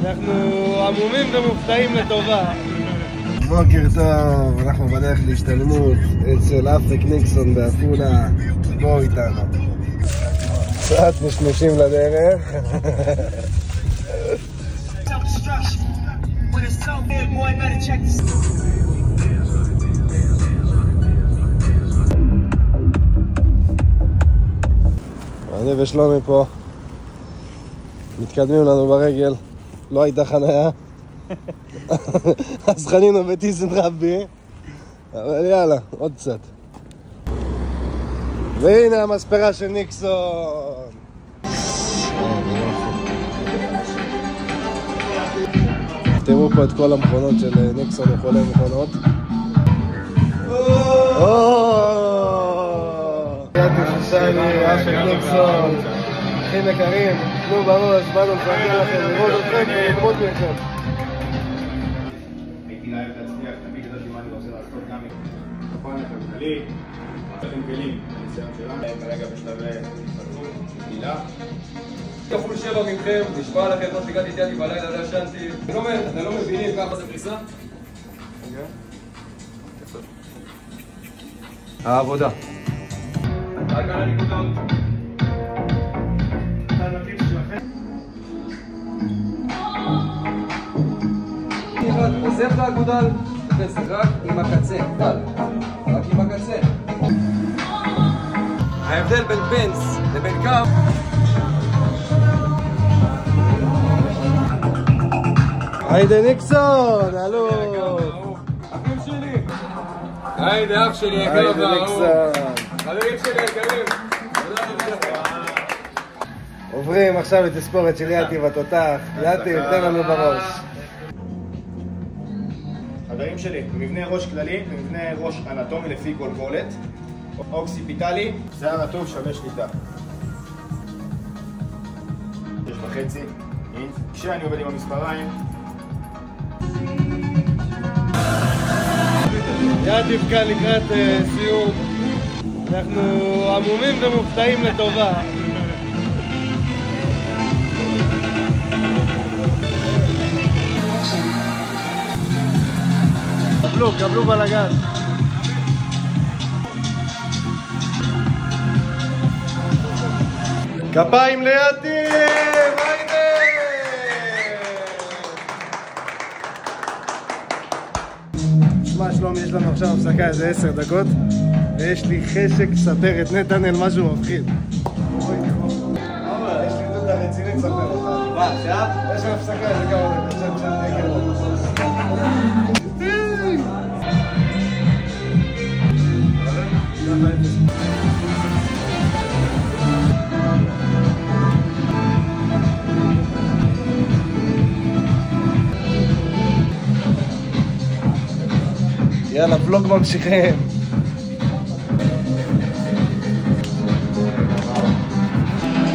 אנחנו עמומים ומופתעים לטובה. בוקר טוב, אנחנו בדרך להשתלמות אצל אפק ניקסון בעפולה. בואו איתנו. קצת נשנושים לדרך. אני ושלומי פה מתקדמים לנו ברגל, לא הייתה חניה אז חנינו בטיסן רבי, אבל יאללה, עוד קצת. והנה המספרה של ניקסון. תראו פה את כל המכונות של ניקסון וכל המכונות. יאתי שושני, אפק ניקסון, אחים יקרים, תנו בראש, באנו לפרגן לכם, לראות אתכם וללמוד מכם. הייתי להיב להצליח, תמיד ידעתי מה אני רוצה לעשות גם בפן הכלכלי, אתם כלים, הניסיון שלנו, כרגע בשלבי התפתחות, גילה. כפול 7 מכם, נשבע לכם, מה שהגעתי איתי בלילה, לא ישנתי. אתם לא מבינים כמה זה פריסה? העבודה. רק על הנקודות. עוזב את האגודל, תופס רק עם הקצה, רק עם הקצה. ההבדל בין פנס לבין קו. היידה ניקסון, הלו. אחים שלי. היידה אח שלי, יקר והאהוב. חברים שלי יקרים. עוברים עכשיו לתספורת של יאתי בתותח. יאתי, תן לנו בראש. חברים שלי, מבנה ראש כללי ומבנה ראש אנטומי לפי גולגולת, אוקסיפיטלי, שיער הטוב שווה שליטה. 6.5 אינץ'. כשאני עובד עם המספריים יאתי כאן לקראת סיום. אנחנו עמומים ומופתעים לטובה. קבלו בלגן. כפיים ליאתי! היידה! שמע שלום, יש לנו עכשיו הפסקה איזה 10 דקות ויש לי חשק לספר את נתנאל משהו מפחיד. יש לי דודה רצינית לספר אותה. מה, עכשיו? יש לי הפסקה איזה כמה דקות שאני אגיד לו. יאללה, ולוג ממשיכים.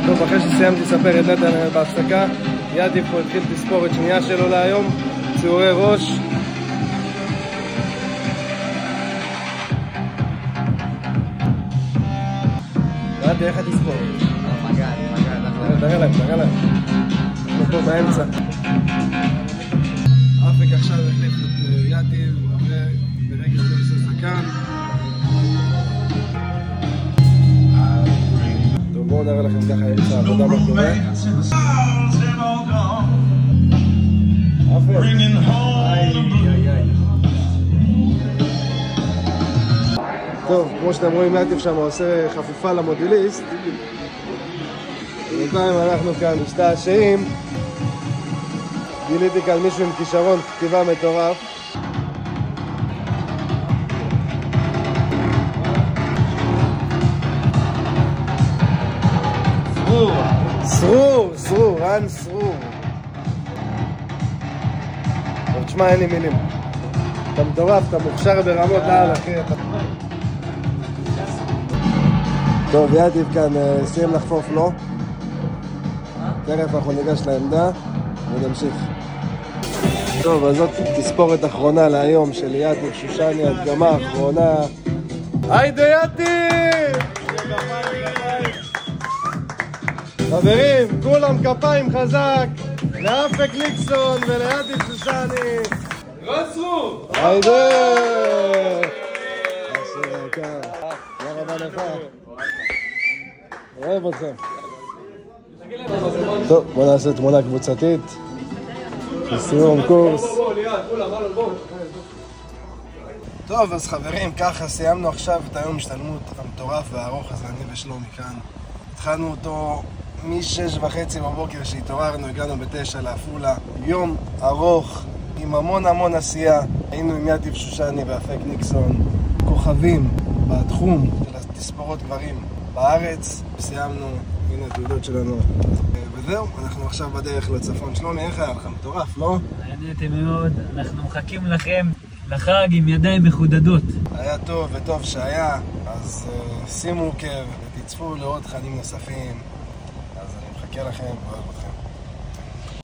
טוב, אחרי שסיימתי לספר את נתן בהפסקה, יאתי פה התחיל תספורת שנייה שלו להיום, ציורי ראש. יאתי, איך התספור? מגד. תראה להם. אנחנו פה באמצע. אפק עכשיו החליף את יאתי וברגע זה עושה זקן. טוב, בואו נראה לכם ככה את העבודה בקורה. אפק. טוב, כמו שאתם רואים, יאתי שם עושה חפיפה למודליסט. בינתיים אנחנו כאן משתעשעים. גיליתי כאן מישהו עם כישרון כתיבה מטורף. סרור, רן סרור. טוב, תשמע, אין לי מילים. אתה מטורף, אתה מוכשר ברמות על, אחי. טוב, יאתי כאן סיים לחפוף לו. תכף אנחנו ניגש לעמדה ונמשיך. טוב, אז זאת תספורת אחרונה להיום של יאתי שושני, הדגמה האחרונה. היידה יאתי! חברים, כולם כפיים חזק! לאפק ניקסון ולידיב שושני. רצו! היידה! אשר יקר. תודה רבה לך. אוהב אתכם. טוב, בוא נעשה תמונה קבוצתית. לסיום קורס. טוב, אז חברים, ככה סיימנו עכשיו את היום השתלמות המטורף והארוך הזה, אני ושלומי כאן. התחלנו אותו מ-6:30 בבוקר שהתעוררנו, הגענו ב-9 לעפולה. יום ארוך עם המון עשייה. היינו עם ידיב שושני ואפק ניקסון, כוכבים בתחום של התספורות גברים בארץ. סיימנו, הנה התעודות שלנו. וזהו, אנחנו עכשיו בדרך לצפון. שלומי, איך היה לך? מטורף, לא? נהניתם מאוד, אנחנו מחכים לכם לחג עם ידיים מחודדות. היה טוב וטוב שהיה, אז שימו עוקב ותצפו לעוד תכנים נוספים. אז אני מחכה לכם ואוהב אתכם.